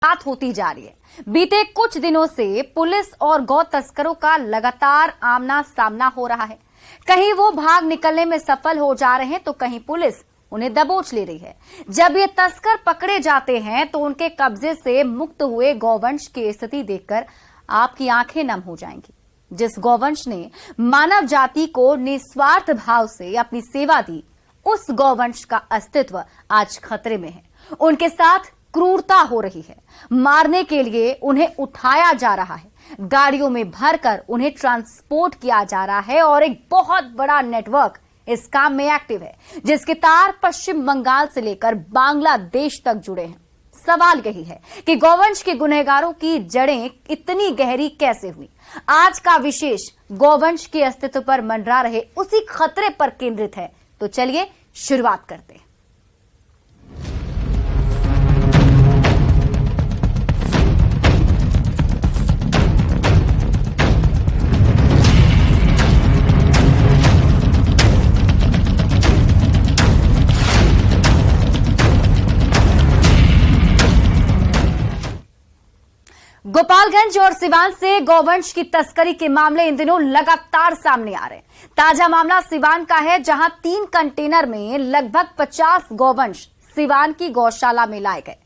बात होती जा रही है। बीते कुछ दिनों से पुलिस और गौ तस्करों का लगातार आमना सामना हो रहा है। कहीं वो भाग निकलने में सफल हो जा रहे हैं तो कहीं पुलिस उन्हें दबोच ले रही है। जब ये तस्कर पकड़े जाते हैं तो उनके कब्जे से मुक्त हुए गौवंश की स्थिति देखकर आपकी आंखें नम हो जाएंगी। जिस गौवंश ने मानव जाति को निस्वार्थ भाव से अपनी सेवा दी, उस गौवंश का अस्तित्व आज खतरे में है। उनके साथ क्रूरता हो रही है। मारने के लिए उन्हें उठाया जा रहा है, गाड़ियों में भरकर उन्हें ट्रांसपोर्ट किया जा रहा है और एक बहुत बड़ा नेटवर्क इस काम में एक्टिव है, जिसके तार पश्चिम बंगाल से लेकर बांग्लादेश तक जुड़े हैं। सवाल यही है कि गौवंश के गुनहगारों की जड़ें इतनी गहरी कैसे हुई। आज का विशेष गौवंश के अस्तित्व पर मंडरा रहे उसी खतरे पर केंद्रित है। तो चलिए शुरुआत करते हैं। गोपालगंज और सिवान से गौवंश की तस्करी के मामले इन दिनों लगातार सामने आ रहे हैं। ताजा मामला सिवान का है, जहां 3 कंटेनर में लगभग 50 गौवंश सिवान की गौशाला में लाए गए।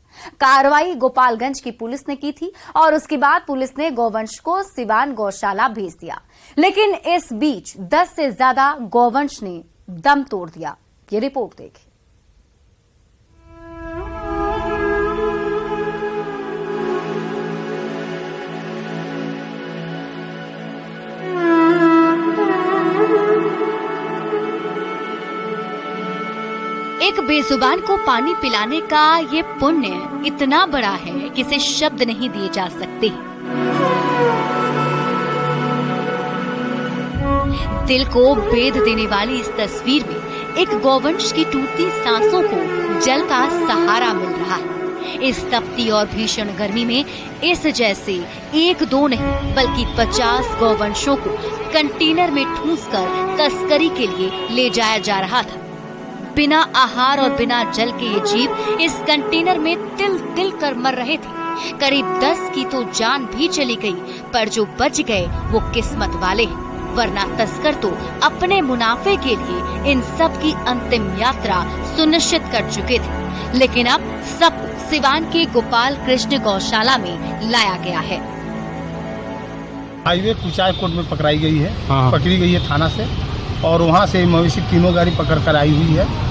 कार्रवाई गोपालगंज की पुलिस ने की थी और उसके बाद पुलिस ने गौवंश को सिवान गौशाला भेज दिया। लेकिन इस बीच 10 से ज्यादा गौवंश ने दम तोड़ दिया। ये रिपोर्ट देखिए। एक बेजुबान को पानी पिलाने का ये पुण्य इतना बड़ा है कि इसे शब्द नहीं दिए जा सकते। दिल को बेध देने वाली इस तस्वीर में एक गौवंश की टूटती सांसों को जल का सहारा मिल रहा है। इस तपती और भीषण गर्मी में इस जैसे 1-2 नहीं बल्कि 50 गौवंशों को कंटेनर में ठूंसकर तस्करी के लिए ले जाया जा रहा था। बिना आहार और बिना जल के ये जीव इस कंटेनर में तिल तिल कर मर रहे थे। करीब 10 की तो जान भी चली गई, पर जो बच गए वो किस्मत वाले हैं, वरना तस्कर तो अपने मुनाफे के लिए इन सब की अंतिम यात्रा सुनिश्चित कर चुके थे। लेकिन अब सब सिवान के गोपाल कृष्ण गौशाला में लाया गया है। हाईवे कुचाय कोट में पकड़ाई गई है, पकड़ी गई है थाना से, और वहाँ से मवेशी तीनों गाड़ी पकड़ कर आई हुई है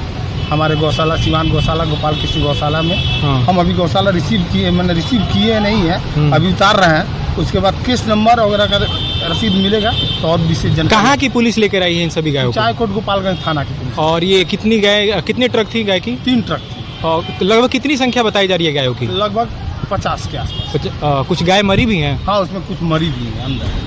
हमारे गौशाला, सिवान गौशाला, गोपाल कृष्ण गौशाला में। हम अभी गौशाला रिसीव किए नहीं है, अभी उतार रहे हैं। उसके बाद किस नंबर वगैरह का रसीद मिलेगा तो और विशेष जानकारी। कहाँ की पुलिस लेकर आई है इन सभी गायों को? कुचायकोट गोपालगंज थाना की पुलिस। और ये कितनी गाय, कितने ट्रक थी गाय की? 3 ट्रक थी। और लगभग कितनी संख्या बताई जा रही है गायों की? लगभग 50 के आसपास। कुछ गाय मरी भी हैं? हाँ, उसमें कुछ मरी भी है अंदर।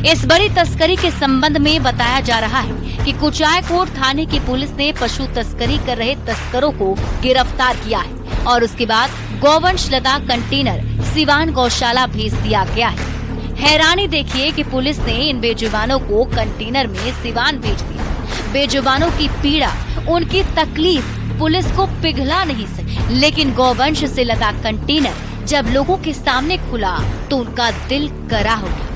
इस बड़ी तस्करी के संबंध में बताया जा रहा है कि कुचायकोट थाने की पुलिस ने पशु तस्करी कर रहे तस्करों को गिरफ्तार किया है और उसके बाद गौवंश लदा कंटेनर सिवान गौशाला भेज दिया गया है। हैरानी देखिए कि पुलिस ने इन बेजुबानों को कंटेनर में सिवान भेज दिया। बेजुबानों की पीड़ा, उनकी तकलीफ पुलिस को पिघला नहीं सकी, लेकिन गौवंश से लदा कंटेनर जब लोगों के सामने खुला तो उनका दिल करा हो गया।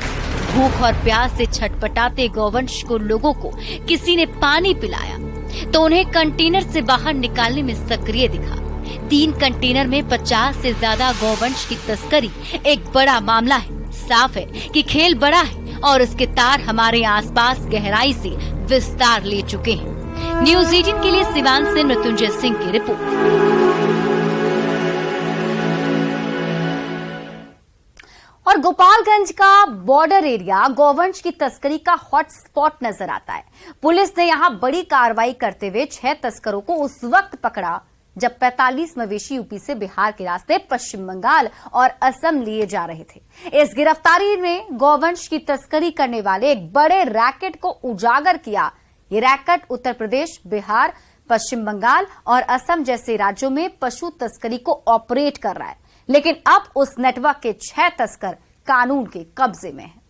भूख और प्यास से छटपटाते गौवंश को लोगों को किसी ने पानी पिलाया तो उन्हें कंटेनर से बाहर निकालने में सक्रिय दिखा। 3 कंटेनर में 50 से ज्यादा गौवंश की तस्करी एक बड़ा मामला है। साफ है कि खेल बड़ा है और इसके तार हमारे आसपास गहराई से विस्तार ले चुके हैं। न्यूज़ 18 के लिए सिवान से मृत्युंजय सिंह की रिपोर्ट। और गोपालगंज का बॉर्डर एरिया गौवंश की तस्करी का हॉट स्पॉट नजर आता है। पुलिस ने यहां बड़ी कार्रवाई करते हुए 6 तस्करों को उस वक्त पकड़ा जब 45 मवेशी यूपी से बिहार के रास्ते पश्चिम बंगाल और असम लिए जा रहे थे। इस गिरफ्तारी में गौवंश की तस्करी करने वाले एक बड़े रैकेट को उजागर किया। ये रैकेट उत्तर प्रदेश, बिहार, पश्चिम बंगाल और असम जैसे राज्यों में पशु तस्करी को ऑपरेट कर रहा है। लेकिन अब उस नेटवर्क के 6 तस्कर कानून के कब्जे में हैं।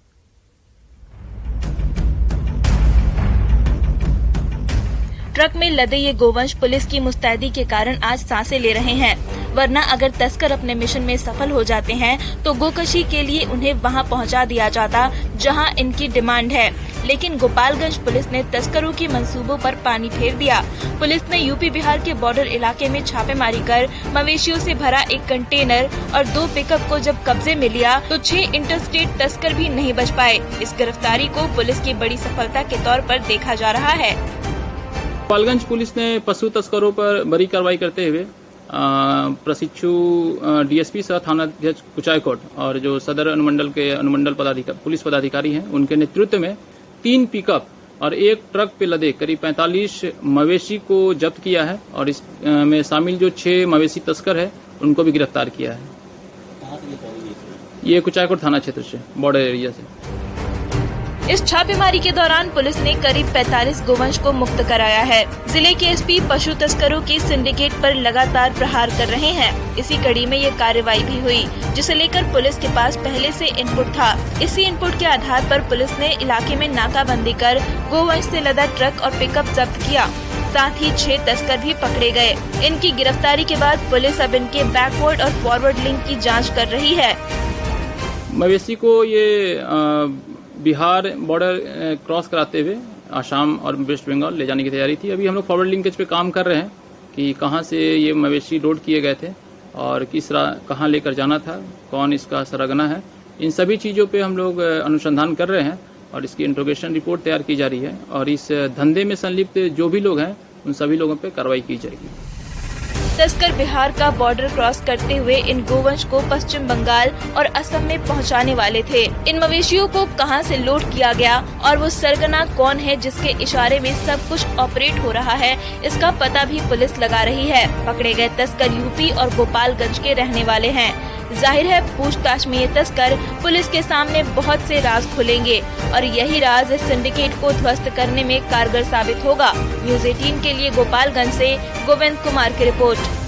ट्रक में लदे ये गोवंश पुलिस की मुस्तैदी के कारण आज सांसें ले रहे हैं, वरना अगर तस्कर अपने मिशन में सफल हो जाते हैं तो गोकशी के लिए उन्हें वहां पहुंचा दिया जाता जहां इनकी डिमांड है। लेकिन गोपालगंज पुलिस ने तस्करों की मंसूबों पर पानी फेर दिया। पुलिस ने यूपी बिहार के बॉर्डर इलाके में छापेमारी कर मवेशियों से भरा एक कंटेनर और 2 पिकअप को जब कब्जे में लिया तो 6 इंटरस्टेट तस्कर भी नहीं बच पाए। इस गिरफ्तारी को पुलिस की बड़ी सफलता के तौर पर देखा जा रहा है। गोपालगंज पुलिस ने पशु तस्करों पर बड़ी कार्रवाई करते हुए प्रशिक्षु डीएसपी सह थानाध्यक्ष कुचायकोट और जो सदर अनुमंडल पुलिस पदाधिकारी हैं उनके नेतृत्व में 3 पिकअप और 1 ट्रक पे लदे करीब 45 मवेशी को जब्त किया है और इसमें शामिल जो 6 मवेशी तस्कर है उनको भी गिरफ्तार किया है। ये कुचायकोट थाना क्षेत्र से, बॉर्डर एरिया से। इस छापेमारी के दौरान पुलिस ने करीब 45 गोवंश को मुक्त कराया है। जिले के एसपी पशु तस्करों की सिंडिकेट पर लगातार प्रहार कर रहे हैं। इसी कड़ी में ये कार्रवाई भी हुई, जिसे लेकर पुलिस के पास पहले से इनपुट था। इसी इनपुट के आधार पर पुलिस ने इलाके में नाकाबंदी कर गोवंश से लदा ट्रक और पिकअप जब्त किया। साथ ही 6 तस्कर भी पकड़े गए। इनकी गिरफ्तारी के बाद पुलिस अब इनके बैकवर्ड और फॉरवर्ड लिंक की जाँच कर रही है। मवेशी को ये बिहार बॉर्डर क्रॉस कराते हुए आसाम और वेस्ट बंगाल ले जाने की तैयारी थी। अभी हम लोग फॉरवर्ड लिंकेज पे काम कर रहे हैं कि कहां से ये मवेशी लोड किए गए थे और कहां लेकर जाना था, कौन इसका सरगना है। इन सभी चीज़ों पे हम लोग अनुसंधान कर रहे हैं और इसकी इंट्रोगेशन रिपोर्ट तैयार की जा रही है और इस धंधे में संलिप्त जो भी लोग हैं उन सभी लोगों पे कार्रवाई की जाएगी। तस्कर बिहार का बॉर्डर क्रॉस करते हुए इन गोवंश को पश्चिम बंगाल और असम में पहुंचाने वाले थे। इन मवेशियों को कहां से लोड किया गया और वो सरगना कौन है जिसके इशारे में सब कुछ ऑपरेट हो रहा है, इसका पता भी पुलिस लगा रही है। पकड़े गए तस्कर यूपी और गोपालगंज के रहने वाले हैं। जाहिर है पूछताछ में ये तस्कर पुलिस के सामने बहुत से राज खुलेंगे और यही राज इस सिंडिकेट को ध्वस्त करने में कारगर साबित होगा। न्यूज़ 18 के लिए गोपालगंज से गोविंद कुमार की रिपोर्ट।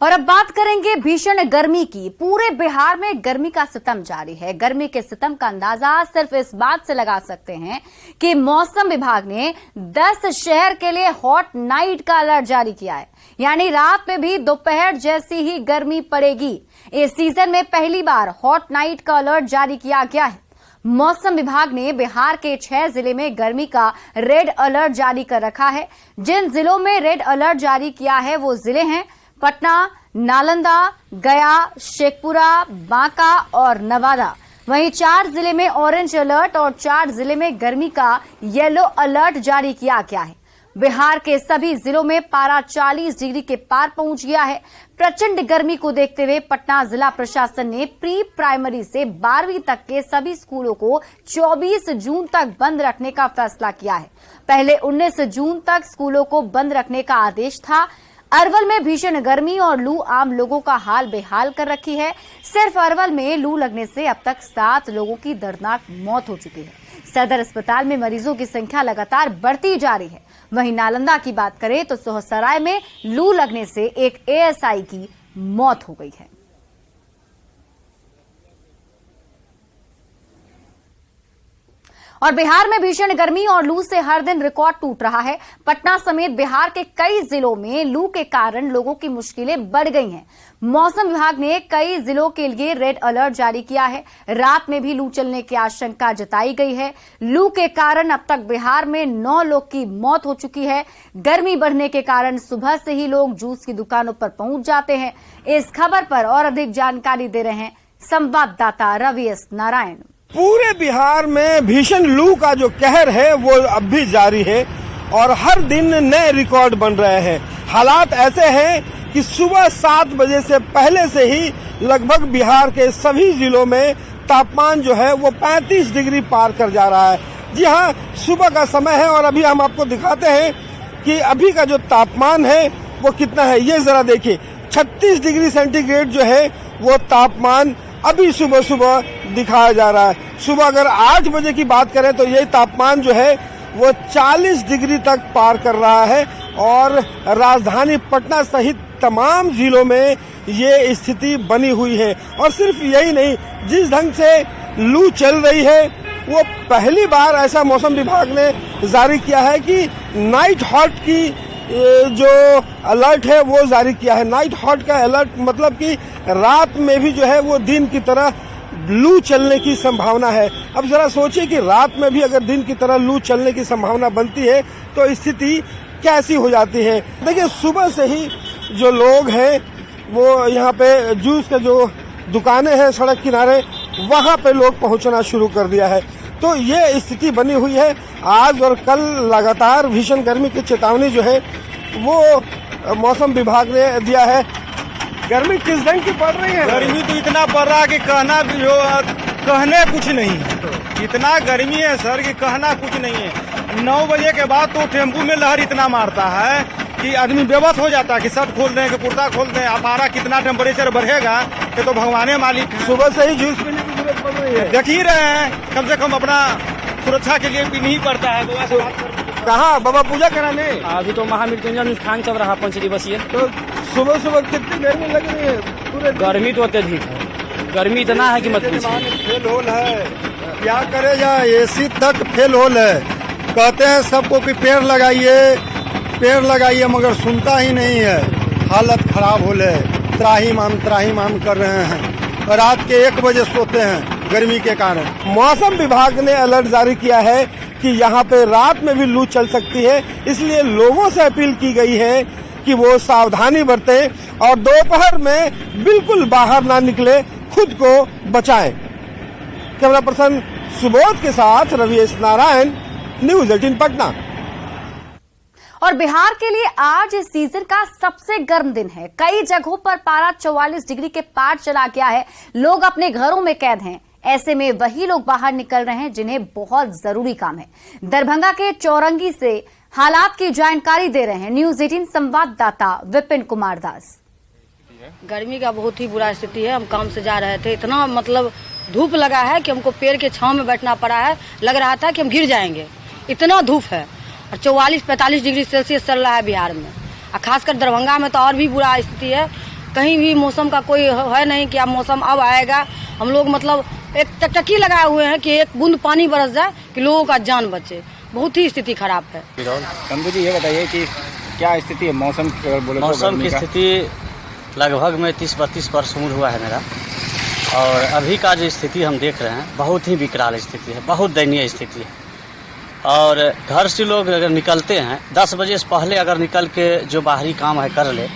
और अब बात करेंगे भीषण गर्मी की। पूरे बिहार में गर्मी का सितम जारी है। गर्मी के सितम का अंदाजा सिर्फ इस बात से लगा सकते हैं कि मौसम विभाग ने 10 शहर के लिए हॉट नाइट का अलर्ट जारी किया है, यानी रात में भी दोपहर जैसी ही गर्मी पड़ेगी। इस सीजन में पहली बार हॉट नाइट का अलर्ट जारी किया गया है। मौसम विभाग ने बिहार के 6 जिले में गर्मी का रेड अलर्ट जारी कर रखा है। जिन जिलों में रेड अलर्ट जारी किया है वो जिले हैं पटना, नालंदा, गया, शेखपुरा, बांका और नवादा। वहीं 4 जिले में ऑरेंज अलर्ट और 4 जिले में गर्मी का येलो अलर्ट जारी किया गया है। बिहार के सभी जिलों में पारा 40 डिग्री के पार पहुंच गया है। प्रचंड गर्मी को देखते हुए पटना जिला प्रशासन ने प्री प्राइमरी से 12वीं तक के सभी स्कूलों को 24 जून तक बंद रखने का फैसला किया है। पहले 19 जून तक स्कूलों को बंद रखने का आदेश था। अरवल में भीषण गर्मी और लू आम लोगों का हाल बेहाल कर रखी है। सिर्फ अरवल में लू लगने से अब तक 7 लोगों की दर्दनाक मौत हो चुकी है। सदर अस्पताल में मरीजों की संख्या लगातार बढ़ती जा रही है। वहीं नालंदा की बात करें तो सोहसराय में लू लगने से एक एएसआई की मौत हो गई है। और बिहार में भीषण गर्मी और लू से हर दिन रिकॉर्ड टूट रहा है। पटना समेत बिहार के कई जिलों में लू के कारण लोगों की मुश्किलें बढ़ गई हैं। मौसम विभाग ने कई जिलों के लिए रेड अलर्ट जारी किया है। रात में भी लू चलने की आशंका जताई गई है। लू के कारण अब तक बिहार में 9 लोग की मौत हो चुकी है। गर्मी बढ़ने के कारण सुबह से ही लोग जूस की दुकानों पर पहुंच जाते हैं। इस खबर पर और अधिक जानकारी दे रहे हैं संवाददाता रवि एस नारायण। पूरे बिहार में भीषण लू का जो कहर है वो अब भी जारी है और हर दिन नए रिकॉर्ड बन रहे हैं। हालात ऐसे हैं कि सुबह 7 बजे से पहले से ही लगभग बिहार के सभी जिलों में तापमान जो है वो 35 डिग्री पार कर जा रहा है। जी हाँ, सुबह का समय है और अभी हम आपको दिखाते हैं कि अभी का जो तापमान है वो कितना है। ये जरा देखिए, 36 डिग्री सेंटीग्रेड जो है वो तापमान अभी सुबह सुबह दिखाया जा रहा है। सुबह अगर 8 बजे की बात करें तो ये तापमान जो है वो 40 डिग्री तक पार कर रहा है और राजधानी पटना सहित तमाम जिलों में ये स्थिति बनी हुई है। और सिर्फ यही नहीं, जिस ढंग से लू चल रही है वो पहली बार ऐसा मौसम विभाग ने जारी किया है कि नाइट हॉट की जो अलर्ट है वो जारी किया है। नाइट हॉट का अलर्ट मतलब कि रात में भी जो है वो दिन की तरह लू चलने की संभावना है। अब जरा सोचिए कि रात में भी अगर दिन की तरह लू चलने की संभावना बनती है तो स्थिति कैसी हो जाती है। देखिए, सुबह से ही जो लोग हैं वो यहाँ पे जूस के जो दुकानें हैं सड़क किनारे, वहाँ पे लोग पहुँचना शुरू कर दिया है। तो ये स्थिति बनी हुई है। आज और कल लगातार भीषण गर्मी की चेतावनी जो है वो मौसम विभाग ने दिया है। गर्मी किस ढंग की पड़ रही है? गर्मी तो इतना पड़ रहा है कि कहने कुछ नहीं है। इतना गर्मी है सर कि कहना कुछ नहीं है। 9 बजे के बाद तो टेम्पू में लहर इतना मारता है कि आदमी बेबस हो जाता है कि शर्ट खोल दें कि कुर्ता खोल दें। हमारा कितना टेम्परेचर बढ़ेगा ये तो भगवान मालिक है। सुबह से ही जूस पीने की जरूरत पड़ रही है। देख ही रहे हैं, कम से कम अपना सुरक्षा के लिए पीना ही पड़ता है। कहाँ बाबा पूजा कराने? अभी तो महामृत्युंजय अनुष्ठान चल रहा 5 दिवसीय। तो सुबह सुबह कितनी गर्मी लग रही है? पूरे गर्मी तो अत्यधिक है। गर्मी इतना है कि मत पूछिए। फेल होल है, क्या करे जा, एसी तक फेल होल है। कहते हैं सबको कि पेड़ लगाइए मगर सुनता ही नहीं है। हालत खराब होल है, त्राहिमाम कर रहे हैं। रात के 1 बजे सोते हैं गर्मी के कारण। मौसम विभाग ने अलर्ट जारी किया है कि यहाँ पे रात में भी लू चल सकती है, इसलिए लोगों से अपील की गई है कि वो सावधानी बरतें और दोपहर में बिल्कुल बाहर ना निकले, खुद को बचाएं। कैमरा पर्सन सुबोध के साथ रवि नारायण, न्यूज़ 18 पटना। और बिहार के लिए आज इस सीजन का सबसे गर्म दिन है। कई जगहों पर पारा 44 डिग्री के पार चला गया है। लोग अपने घरों में कैद हैं। ऐसे में वही लोग बाहर निकल रहे हैं जिन्हें बहुत जरूरी काम है। दरभंगा के चौरंगी से हालात की जानकारी दे रहे हैं न्यूज़ 18 संवाददाता विपिन कुमार दास। गर्मी का बहुत ही बुरा स्थिति है। हम काम से जा रहे थे, इतना मतलब धूप लगा है कि हमको पेड़ के छांव में बैठना पड़ा है। लग रहा था कि हम गिर जाएंगे, इतना धूप है। और 44-45 डिग्री सेल्सियस चल रहा है बिहार में, और खासकर दरभंगा में तो और भी बुरा स्थिति है। कहीं भी मौसम का कोई है नहीं कि अब मौसम अब आएगा। हम लोग मतलब एक टकटकी लगाए हुए हैं कि एक बूंद पानी बरस जाए कि लोगों का जान बचे। बहुत ही स्थिति खराब है। शंभू जी, ये बताइए कि क्या स्थिति है मौसम की स्थिति लगभग में 30-32 वर्ष उम्र हुआ है मेरा, और अभी का जो स्थिति हम देख रहे हैं बहुत ही विकराल स्थिति है, बहुत दयनीय स्थिति है। और घर से लोग अगर निकलते हैं 10 बजे से पहले अगर निकल के जो बाहरी काम है कर ले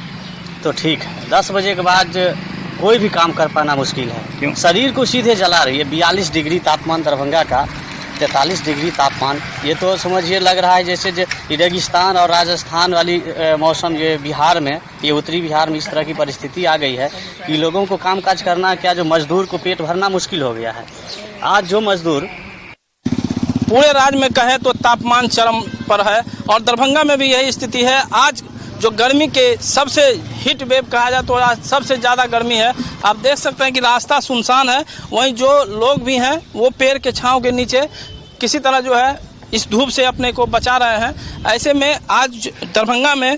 तो ठीक है। 10 बजे के बाद कोई भी काम कर पाना मुश्किल है। क्यों? शरीर को सीधे जला रही है। 42 डिग्री तापमान दरभंगा का, 43 डिग्री तापमान, ये तो समझिए लग रहा है जैसे रेगिस्तान और राजस्थान वाली मौसम ये बिहार में, ये उत्तरी बिहार में इस तरह की परिस्थिति आ गई है कि लोगों को कामकाज करना क्या, जो मजदूर को पेट भरना मुश्किल हो गया है। आज जो मजदूर पूरे राज्य में कहें तो तापमान चरम पर है और दरभंगा में भी यही स्थिति है। आज जो गर्मी के सबसे हीट वेव कहा जाए तो आज सबसे ज़्यादा गर्मी है। आप देख सकते हैं कि रास्ता सुनसान है, वहीं जो लोग भी हैं वो पेड़ के छांव के नीचे किसी तरह जो है इस धूप से अपने को बचा रहे हैं। ऐसे में आज दरभंगा में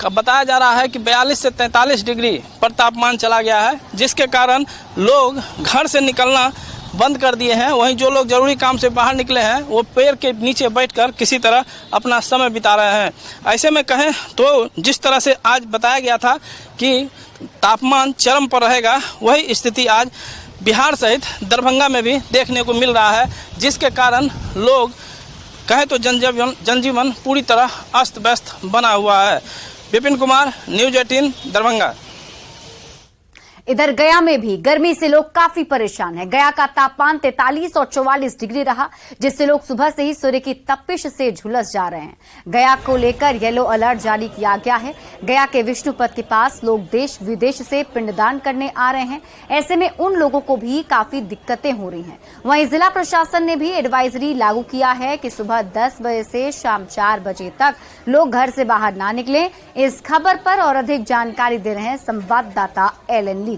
बताया जा रहा है कि 42 से 43 डिग्री पर तापमान चला गया है, जिसके कारण लोग घर से निकलना बंद कर दिए हैं। वहीं जो लोग जरूरी काम से बाहर निकले हैं वो पेड़ के नीचे बैठकर किसी तरह अपना समय बिता रहे हैं। ऐसे में कहें तो जिस तरह से आज बताया गया था कि तापमान चरम पर रहेगा, वही स्थिति आज बिहार सहित दरभंगा में भी देखने को मिल रहा है, जिसके कारण लोग कहें तो जनजीवन पूरी तरह अस्त व्यस्त बना हुआ है। विपिन कुमार, न्यूज़ 18 दरभंगा। इधर गया में भी गर्मी से लोग काफी परेशान हैं। गया का तापमान 43 और 44 डिग्री रहा, जिससे लोग सुबह से ही सूर्य की तपिश से झुलस जा रहे हैं। गया को लेकर येलो अलर्ट जारी किया गया है। गया के विष्णुपद के पास लोग देश विदेश से पिंडदान करने आ रहे हैं। ऐसे में उन लोगों को भी काफी दिक्कतें हो रही हैं। वहीं जिला प्रशासन ने भी एडवाइजरी लागू किया है कि सुबह 10 बजे से शाम 4 बजे तक लोग घर से बाहर ना निकलें। इस खबर पर और अधिक जानकारी दे रहे हैं संवाददाता एलन लीली।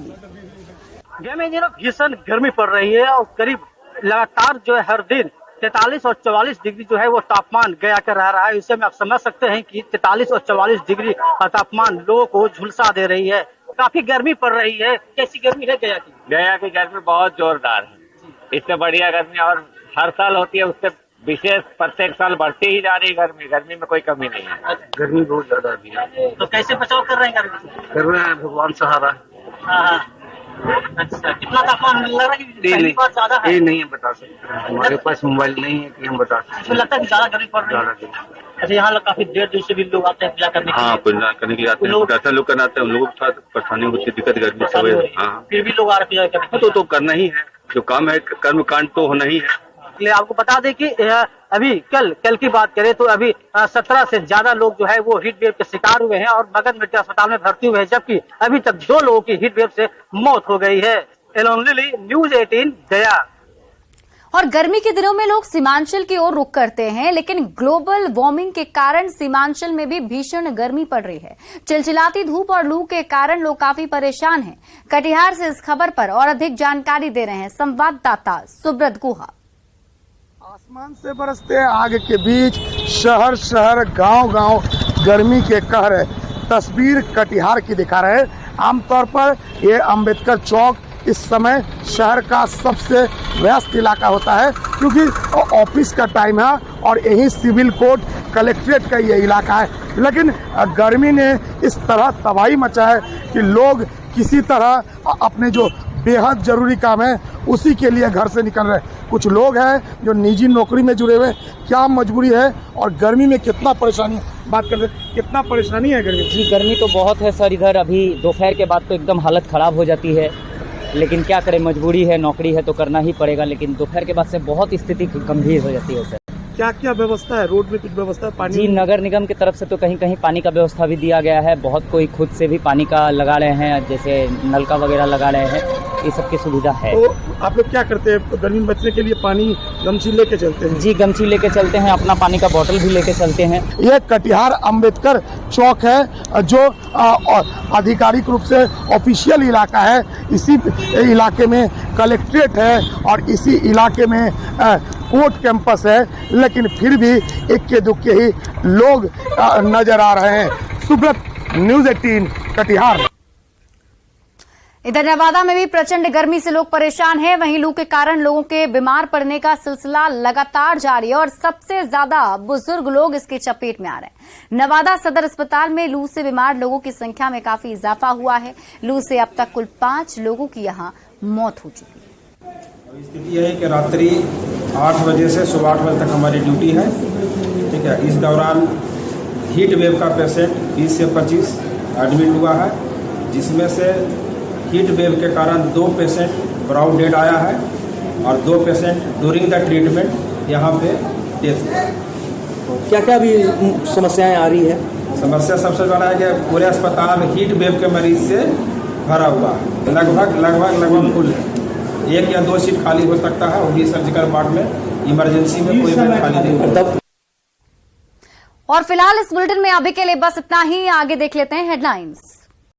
गया में दिनों भीषण गर्मी पड़ रही है और करीब लगातार जो है हर दिन 43 और 44 डिग्री जो है वो तापमान गया कर रहा है। इससे में आप समझ सकते हैं कि 43 और 44 डिग्री तापमान लोगों को झुलसा दे रही है। काफी गर्मी पड़ रही है। कैसी गर्मी है गया की? गया की गर्मी बहुत जोरदार है। इससे बढ़िया गर्मी और हर साल होती है, उससे विशेष प्रत्येक साल बढ़ती ही जा रही है गर्मी। गर्मी में कोई कमी नहीं है। गर्मी बहुत ज्यादा है। तो कैसे बचाव कर रहे हैं गर्मी से? कर रहे हैं भगवान सहारा। अच्छा, कितना तापमान लग रहा है? ज्यादा है? नहीं है बता सकते, हमारे पास मोबाइल नहीं है कि हम बता सकते। लगता है ज्यादा गर्मी पड़ रही है। अच्छा, यहाँ काफी देर दूर से भी लोग आते हैं पूजा करने के लिए। पूजा करने के लिए आते हैं, दर्शन लोग करना आते हैं। लोगों को परेशानी होती है, दिक्कत गर्मी से। फिर भी लोग आ रहे हैं पूजा करने। तो करना ही है, जो काम है कर्म कांड तो होना ही है। आपको बता दें कि अभी कल की बात करें तो अभी 17 से ज्यादा लोग जो है वो हीट वेव के शिकार हुए हैं और मगध मेडिकल अस्पताल में भर्ती हुए हैं, जबकि अभी तक 2 लोगों की हीट वेव से मौत हो गई है। एलोनली न्यूज़ 18 गया। और गर्मी के दिनों में लोग सीमांचल की ओर रुख करते हैं, लेकिन ग्लोबल वार्मिंग के कारण सीमांचल में भी भीषण गर्मी पड़ रही है। चिलचिलाती धूप और लू के कारण लोग काफी परेशान हैं। कटिहार से इस खबर पर और अधिक जानकारी दे रहे हैं संवाददाता सुब्रत गुहा। आसमान से बरसते आग के बीच शहर शहर गांव गर्मी के कहर तस्वीर कटिहार की दिखा रहे हैं। आमतौर पर ये अंबेडकर चौक इस समय शहर का सबसे व्यस्त इलाका होता है, क्योंकि ऑफिस का टाइम है और यही सिविल कोर्ट कलेक्ट्रेट का ये इलाका है। लेकिन गर्मी ने इस तरह तबाही मचा है कि लोग किसी तरह अपने जो बेहद जरूरी काम है उसी के लिए घर से निकल रहे हैं। कुछ लोग हैं जो निजी नौकरी में जुड़े हुए, क्या मजबूरी है और गर्मी में कितना परेशानी है, बात करते हैं। कितना परेशानी है गर्मी? जी, गर्मी तो बहुत है सर। इधर अभी दोपहर के बाद तो एकदम हालत ख़राब हो जाती है, लेकिन क्या करें, मजबूरी है, नौकरी है तो करना ही पड़ेगा। लेकिन दोपहर के बाद से बहुत स्थिति गंभीर हो जाती है सर। क्या क्या व्यवस्था है? रोड में कुछ व्यवस्था है? पानी? जी, नगर निगम की तरफ से तो कहीं कहीं पानी का व्यवस्था भी दिया गया है। बहुत कोई खुद से भी पानी का लगा रहे हैं, जैसे नलका वगैरह लगा रहे हैं। ये सब की सुविधा है। तो आप लोग क्या करते हैं गर्मी में बचने के लिए? पानी गमछी लेके चलते हैं? जी, गमछी लेके चलते हैं, अपना पानी का बोतल भी लेके चलते हैं। ये कटिहार अंबेडकर चौक है जो आधिकारिक रूप से ऑफिशियल इलाका है। इसी इलाके में कलेक्ट्रेट है और इसी इलाके में कोर्ट कैंपस है, लेकिन फिर भी इक्के दुक्के ही लोग नजर आ रहे हैं। सुब्रत, न्यूज़ 18 कटिहार। इधर नवादा में भी प्रचंड गर्मी से लोग परेशान हैं। वहीं लू के कारण लोगों के बीमार पड़ने का सिलसिला लगातार जारी है और सबसे ज्यादा बुजुर्ग लोग इसकी चपेट में आ रहे हैं। नवादा सदर अस्पताल में लू से बीमार लोगों की संख्या में काफी इजाफा हुआ है। लू से अब तक कुल 5 लोगों की यहां मौत हो चुकी है। स्थिति यह है कि रात्रि 8 बजे से सुबह 8 बजे तक हमारी ड्यूटी है। ठीक है, इस दौरान हीट वेव का पेशेंट 20 से 25 एडमिट हुआ है, जिसमें से हीट वेव के कारण 2 पेशेंट ब्राउन डेड आया है और 2 पेशेंट ड्यूरिंग द ट्रीटमेंट यहाँ पे डेथ हुआ। क्या क्या अभी समस्याएं आ रही है? समस्या सबसे बड़ा है कि पूरे अस्पताल हीट वेव के मरीज से भरा हुआ है। लगभग फुल है। 1 या 2 सीट खाली हो सकता है, वो भी सर्जिकल वार्ड में। इमरजेंसी में कोई बेड खाली नहीं होता। और फिलहाल इस बुलेटिन में अभी के लिए बस इतना ही। आगे देख लेते हैं हेडलाइंस।